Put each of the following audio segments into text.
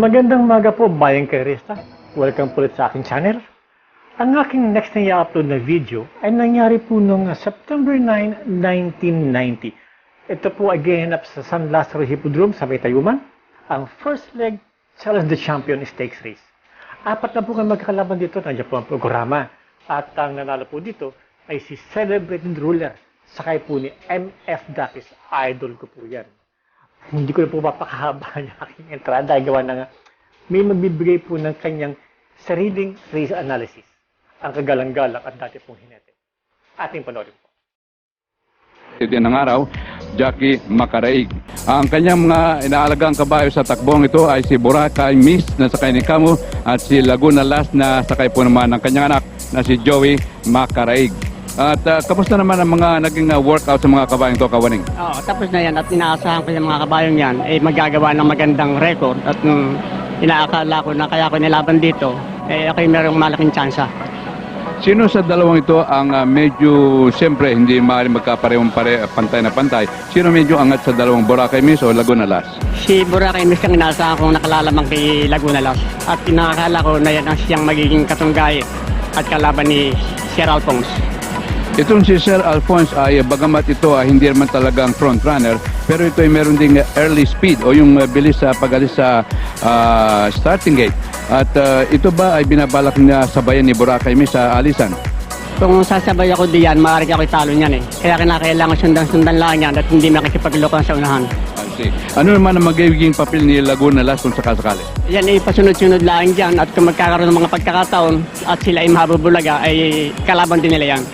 Magandang maga po, Bayang Kairista. Welcome po ulit sa aking channel. Ang aking next na i-upload na video ay nangyari po noong September 9, 1990. Ito po ay ginanap sa San Lazaro Hippodrome sa Tayuman, ang first leg Challenge the Champion Stakes Race. Apat na po kayo magkakalaban dito, nandiyan po ang programa. At ang nanalo po dito ay si Celebrated Ruler, sakay po ni MF Dapis. Idol ko po yan. Hindi ko na po mapakahaba yung aking entrada. Gawa na nga, may magbibigay po ng kanyang sariling race analysis. Ang kagalang-galang at dati pong hinete. Ating panoorin po. Ito ng araw, Jackie Macaraig. Ang kanyang mga inaalagang kabayo sa takbong ito ay si Boracay Miss na sakay ni Camo at si Laguna Last na sakay po naman ng kanyang anak na si Joey Macaraig. At kamusta naman ang mga naging workout sa mga kabayong to, Kawaning? Oo, tapos na yan at inaasahan ko yung mga kabayong yan ay magagawa ng magandang record at inaakala ko na kaya ko nilaban dito, ako yung merong malaking tsansa. Sino sa dalawang ito ang medyo, siyempre, hindi maaaring magkaparehong pantay na pantay? Sino medyo angat sa dalawang, Boracay Miss o Laguna Last? Si Boracay Miss ang inaasahan kong nakalalamang kay Laguna Last at inakala ko na yan ang siyang magiging katunggay at kalaban ni Sir Alphonse. Itong si Sir Alphonse ay bagamat ito ay hindi naman talagang front runner, pero ito ay meron ding early speed o yung bilis sa pag-alis sa starting gate. At ito ba ay binabalak na sabayan ni Boracay Miss sa alisan? Kung sasabay ako diyan, maaari ako italo niyan eh. Kaya kinakailangan sundan-sundan lang yan at hindi makikipaglokan sa unahan. Ano naman ang magiging papel ni Laguna Last kung sakasakali? Yan ay pasunod-sunod lang dyan at kung magkakaroon ng mga pagkakataon at sila ay mabubulaga ay kalaban din nila yan.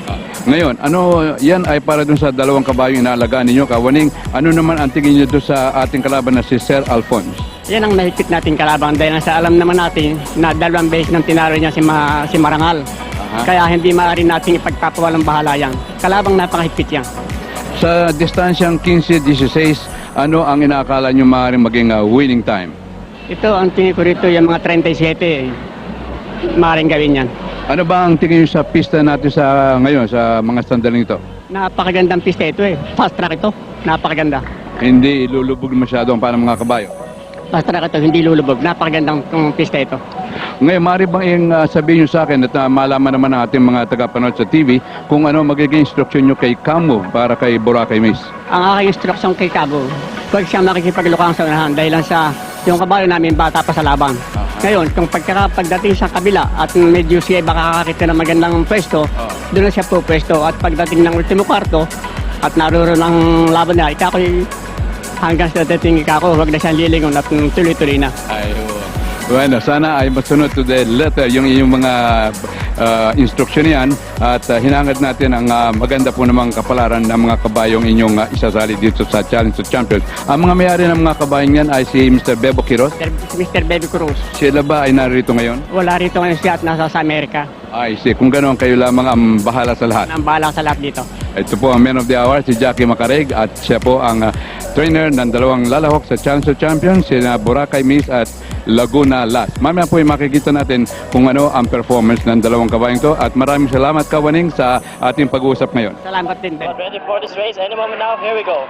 Ngayon, ano yan ay para dun sa dalawang kabayong inaalagaan ninyo, Kawaning. Ano naman ang tingin nyo doon sa ating kalaban na si Sir Alphonse? Yan ang mahigpit nating kalaban dahil sa alam naman natin na dalawang beses nang tinaro niya si Marangal. Kaya hindi maaari nating ipagpapawalang bahala yan. Kalabang napakahigpit yan. Sa distansyang 15-16, ano ang inaakala nyo maaaring maging winning time? Ito ang tingin ko rito yung mga 37. Maaaring gawin yan. Ano ba ang tingin nyo sa pista natin sa ngayon, sa mga sandaling ito? Napakagandang pista ito eh. Fast track ito. Napakaganda. Hindi ilulubog masyado ang parang mga kabayo. Fast track ito, hindi lulubog. Napakagandang pista ito. Ngayon, maaari bang sabihin nyo sa akin at malaman naman ng ating mga tagapanood sa TV kung ano magiging instruction nyo kay Camo para kay Boracay Miss? Ang aking instruction kay Cabo, huwag siyang makikipaglukang sa unahan dahil lang sa yung kabayo namin bata pa sa laban. Ngayon, kung pagdating sa kabila at medyo siya baka kakakita ng magandang pwesto, doon na siya po pwesto. At pagdating ng ultimo kwarto at naroon ang laban na, ikako'y hanggang sa dating ikako, huwag na siyang lilingon at tuloy-tuloy na. Bueno, sana ay masunod to the letter yung inyong mga instruction yan at hinangad natin ang maganda po namang kapalaran ng mga kabayong inyong isasali dito sa Challenge to Champions. Ang mga mayari ng mga kabayong yan ay si Mr. Bebo Quiroz. Si Mr. Bebe Cruz. Sila ba ay narito ngayon? Wala rito ngayon siya at nasa sa Amerika. Ay, kung gano'n kayo lamang ang bahala sa lahat. Ang bahala sa lahat dito. Ito po ang Man of the Hour, si Jackie Macaraig at siya po ang trainer ng dalawang lalahok sa Challenge to Champions, sina Boracay Miss at Laguna Last. Mamaya po ay makikita natin kung ano ang performance ng dalawang kabayong to at maraming salamat, Kawaning, sa ating pag-uusap ngayon. Salamat din. Ready for this race? Any moment now, here we go.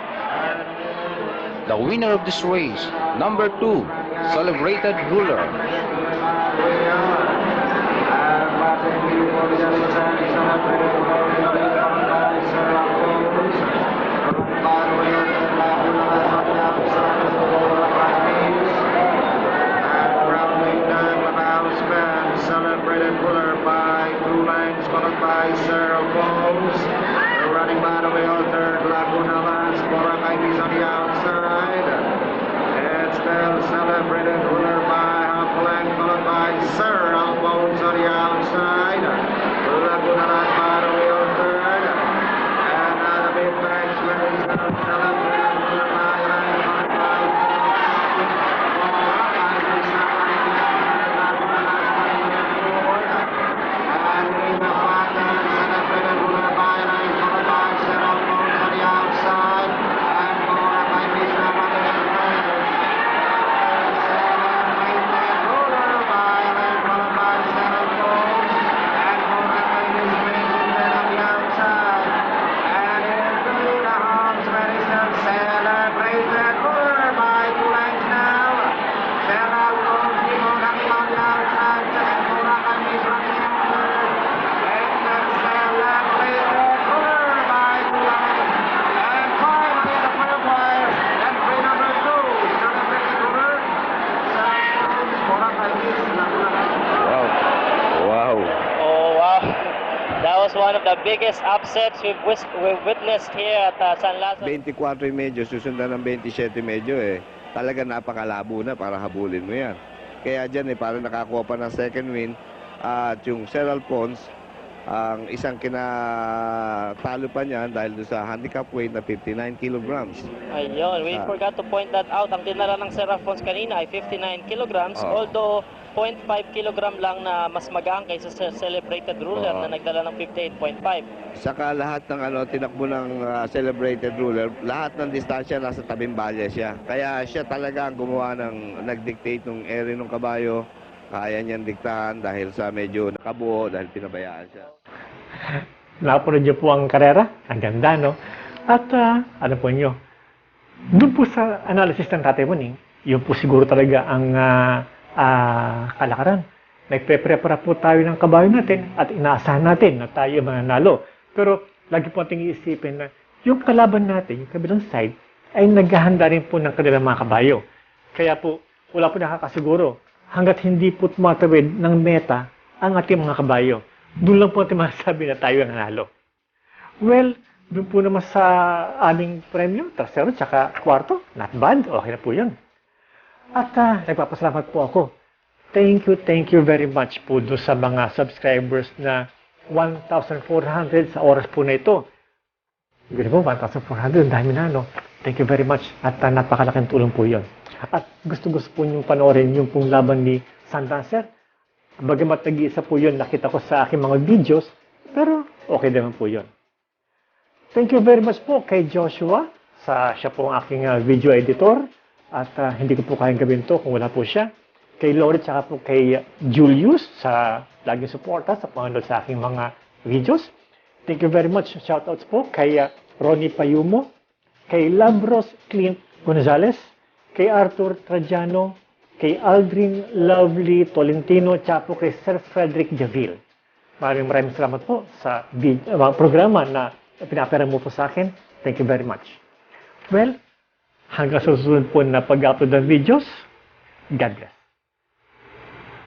The winner of this race, number 2, Celebrated Ruler. Celebrated Ruler by 2 lengths, followed by Sir Alphonse. Running by the wheel, third Laguna Last, Boracay Miss on the outside. It's still Celebrated Ruler by half length, followed by Sir Alphonse on the outside. Laguna Last by the wheel, third. And the big bags race, Celebrated Ruler by length, followed by Boracay Miss on the Laguna Last by the fourth. And in the final, Celebrated Ruler by length, followed by Sir Alphonse on the outside. And Boracay Miss on the third. Celebrated Ruler by length, followed by Sir Alphonse. one of the biggest upsets we've witnessed here at San Lazaro. 24 medyo, susundan ng 27 medyo eh. Talaga napakalabo na para habulin mo yan. Kaya dyan eh, parang nakakuha pa ng second win. At yung Serral Pons, ang isang kinatalo pa niyan dahil doon sa handicap weight na 59 kilograms. Ayun, we forgot to point that out. Ang dinala ng Serafons kanina ay 59 kilograms, although 0.5 kilogram lang na mas magaan kaysa sa Celebrated Ruler na nagdala ng 58.5. Saka lahat ng tinakbo ng Celebrated Ruler, lahat ng distansya nasa tabing balya siya. Kaya siya talaga ang gumawa nag-dictate ng ere ng kabayo. Kaya niyang diktahan dahil sa medyo nakabuo dahil pinabayaan siya. Napanood niyo po ang karera. Ang ganda, no? At ano po niyo, doon po sa analysis ng Tatay Boning, yun po siguro talaga ang kalakaran. Nagpe-prepara po tayo ng kabayo natin at inaasahan natin na tayo mananalo. Pero lagi po natin iisipin na yung kalaban natin, yung kabilang side, ay naghahanda rin po ng kanilang mga kabayo. Kaya po, wala po nakakasiguro hanggat hindi po tumatawid ng meta ang ating mga kabayo. Doon lang po natin masasabi na tayo ang nanalo. Well, doon po naman sa aming premyo, tercero tsaka kwarto, not bad, okay na po yun. At nagpapasalamat po ako. Thank you very much po doon sa mga subscribers na 1,400 sa oras po na ito. Hindi po, 1,400, dami na, no? Thank you very much at napakalaking tulong po yun. At gusto po niyong panoorin yung pong laban ni Sandancer. Bagamat nag-iisa po yun, nakita ko sa aking mga videos, pero okay naman po yun. Thank you very much po kay Joshua, siya po ang aking video editor, at hindi ko po kayang gawin to kung wala po siya. Kay Lori, tsaka po kay Julius, sa laging suporta sa panonood sa aking mga videos. Thank you very much. Shoutouts po kay Ronnie Payumo, kay Labros Clint Gonzalez, kay Arthur Trajano, kay Aldrin Lovely Tolentino, tsaka po kay Sir Frederick Javil. Maraming salamat po sa programa na pinapera mo po sa akin. Thank you very much. Well, hanggang susunod po na pag-upload ng videos, God bless.